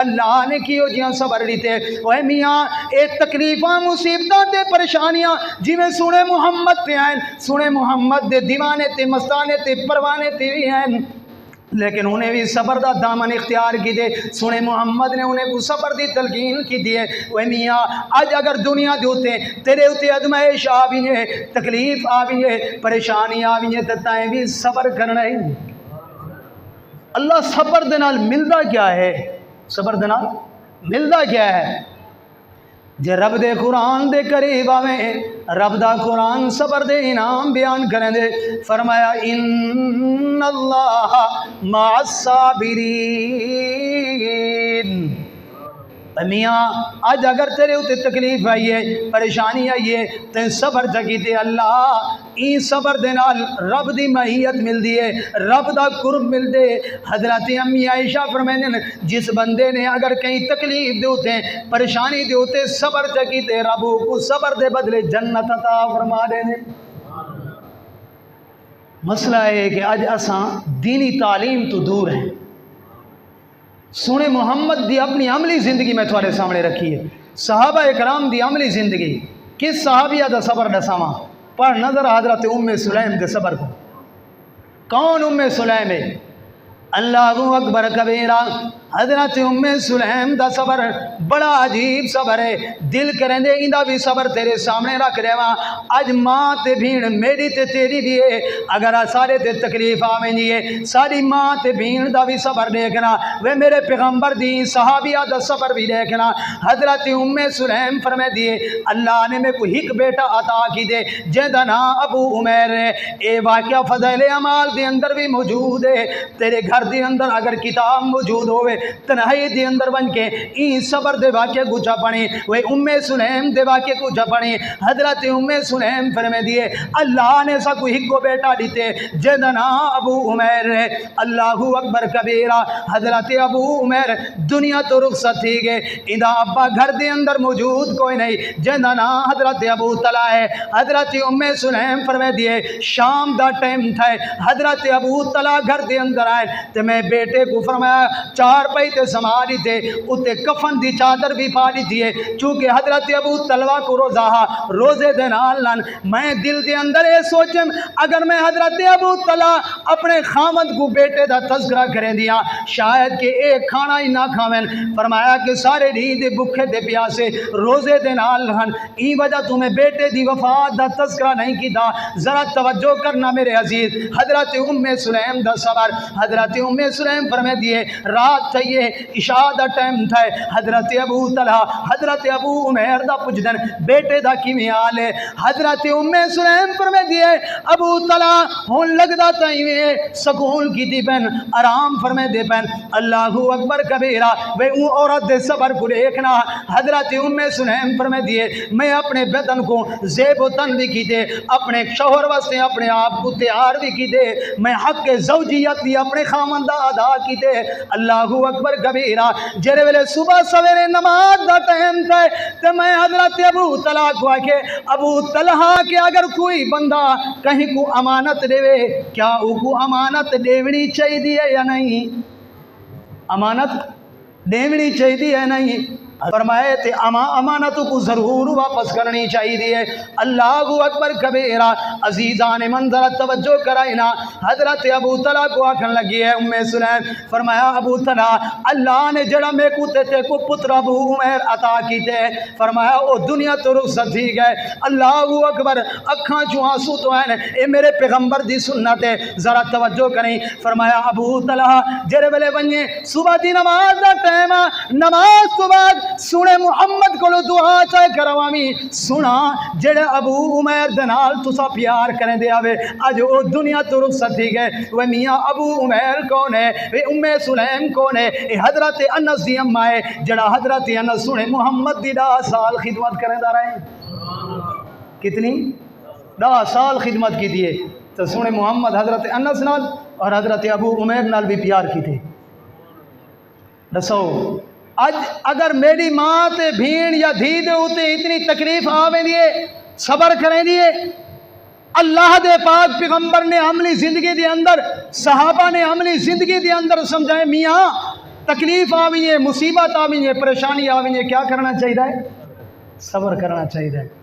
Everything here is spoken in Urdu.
اللہ نے کیو جیاں صبر دیتے اوے میاں اے تکلیفاں مصیبتاں تے پریشانیاں جویں سنے محمد تے ہیں، سنے محمد دے دیوانے تے مستانے تے پروانے تے بھی ہیں، لیکن انہیں بھی صبر دا دامن اختیار کی دے. سنے محمد نے انہیں کو صبر دی تلقین کی دیے. وہ میاں آج اگر دنیا دے ہوتے تیرے ہوتے ادمائش آوی ہے، تکلیف آوی ہے، پریشانی آوی ہے، تتائیں بھی صبر کرنا ہے. اللہ صبر دے نال ملدا کیا ہے؟ صبر دے نال ملدا کیا ہے؟ جے رب دے قرآن دے قریب آویں، رب دا قرآن صبر دے انعام بیان کریں دے. فرمایا ان اللہ مع الصابرین. میاں آج اگر تیرے ہوتے تکلیف آئی ہے، پریشانی آئی ہے، تے صبر چکی تے اللہ ای صبر دے نال رب دی معیت مل دی ہے، رب دا قرب مل دے. حضرت امی عائشہ فرمائیں جس بندے نے اگر کہیں تکلیف دے ہوتے پریشانی دے ہوتے صبر چکی تے رب کو صبر دے بدلے جنت عطا فرما دے. مسئلہ ہے کہ آج اساں دینی تعلیم تو دور ہیں. سنے محمد دی اپنی عملی زندگی میں تھوڑے سامنے رکھی ہے، صحابہ اکرام دی عملی زندگی. کس صحابیہ دا صبر دساواں؟ پر نظر حضرت ام سلیم دے صبر کو. کون ام سلیم ہے؟ اللہ اکبر کبیرہ. حضرت ام سلیم دا صبر بڑا عجیب صبر ہے. دل کریں دے اندہ بھی صبر تیرے سامنے رکھ رہے وہاں. اج ماں تے بھیڑ میری تے تیری بھی ہے، اگر سارے تے تکلیف آویں ہے ساری ماں تے بھیڑ دا بھی صبر دیکھنا. وہ میرے پیغمبر دی صحابیہ دا صبر بھی دیکھنا. حضرت ام سلیم فرمے دیے اللہ نے میں کو ایک بیٹا عطا کی دے جہدا نام ابو عمیر ہے. اے واقعہ فضائل اعمال دے اندر بھی موجود ہے. تیرے گھر دے اندر اگر کتاب موجود ہوئے تنہائی دے اندر بن کے این صبر دے واقعے کو پڑھیں، وہ ام سلیم دے واقعے کو پڑھیں. حضرت ام سلیم فرمے دیے اللہ نے سا کو ہکو بیٹا دیتے جہدا نام ابو عمیر ہے. اللہ اکبر کبیرہ. حضرت ابو عمیر دنیا تو رخصت تھی گئے، ادا ابا گھر دے اندر موجود کوئی نہیں جہدا نام حضرت ابو طلحہ ہے. حضرت ام سلیم فرمے دیے شام دا ٹائم تھا، حضرت ابو طلحہ گھر دے اندر آئے تو میں بیٹے کو فرمایا چار پئی تے سماری تے اتے کفن دی چادر بھی پاڑی دیے. چونکہ حضرت ابو طلحہ کو روزے دے نال لن میں دل دے اندر اے سوچم اگر میں حضرت ابو طلحہ اپنے خامد کو بیٹے دا تذکرہ کریں دیا شاید کہ ایک کھانا ہی نہ کھاویں. فرمایا کہ سارے دے بکھے دے پیاسے روزے دے نال لن ای وجہ تمہیں بیٹے دی وفات دا تذکرہ نہیں کیتا. ذرا توجہ کرنا میرے عزیز. حضرت ام سلیم دا صبر. حضرت ام سلیم فرمے دیے رات چاہیے عشاء دا ٹائم تھا، حضرت ابو طلحہ حضرت ابو عمیر دا پجدن بیٹے دا کی حال ہے. حضرت ام سلیم فرمے دیے ابو طلحہ ہون لگدا تائیں سکون کی دی پین آرام فرمے دے پین. اللہ اکبر کبیرہ. وہ اون عورت دے صبر کو دیکھنا. حضرت ام سلیم فرمے دیے میں اپنے بدن کو زیب و تن بھی کی دے، اپنے شوہر واسطے اپنے آپ کو تیار بھی کی دے، میں حق زوجیت بھی اپنے خامندہ ادا کی دے. اللہ اکبر کبیرہ. جرے ویلے صبح سویرے نماز دا ٹائم تھا تو میں حضرت ابو طلحہ کو آکے ابو طلحہ کہ اگر کوئی بندہ کہیں کو امانت دے کیا او کو امانت دیونی چاہیے یا نہیں؟ امانت دیونی چاہیے یا نہیں؟ فرمائے تے امانتوں کو ضرور واپس کرنی چاہیے. اللہ اکبر کبیرہ. عزیزان منظر توجہ کرائنا. حضرت ابو طلحہ کو آکھن لگی ہے ام سلیم فرمایا ابو طلحہ اللہ نے جڑا میں کو تے کو پتر ابو عمیر عطا کیتے فرمایا او دنیا تو رخصت تھی گئے. اللہ اکبر. اکھاں چوں آنسو تو ہیں اے میرے پیغمبر دی سنت ہے. ذرا توجہ کریں. فرمایا ابو طلحہ جڑے ویلے ونجے صبح دی نماز دا ٹائم نماز تو بعد سنے محمد کو دعا چاہے کروامی سنا جڑے ابو عمیر دنال تسا پیار کریں دے آوے آج وہ دنیا تو رخصت تھی گئے. وہ میاں ابو عمیر کون ہے؟ وہ ام سلیم کون ہے؟ اے حضرت انس دی اماں ہے جڑا حضرت انس سنے محمد دی 10 سال خدمت کریں دا رہے ہیں. کتنی 10 سال خدمت کی دیئے تو سنے محمد حضرت انس نال اور حضرت ابو عمیر نال بھی پیار کی تھے. دسو آج اگر میری ماں تے بھین یا دھی دے ہوتے اتنی تکلیف آویں دیئے صبر کریں دیئے. اللہ دے پاک پیغمبر نے عملی زندگی دے اندر صحابہ نے عملی زندگی دے اندر سمجھائے میاں تکلیف آوی ہے، مصیبت آوی ہے، پریشانی آوی ہے، کیا کرنا چاہیے؟ صبر کرنا چاہیے۔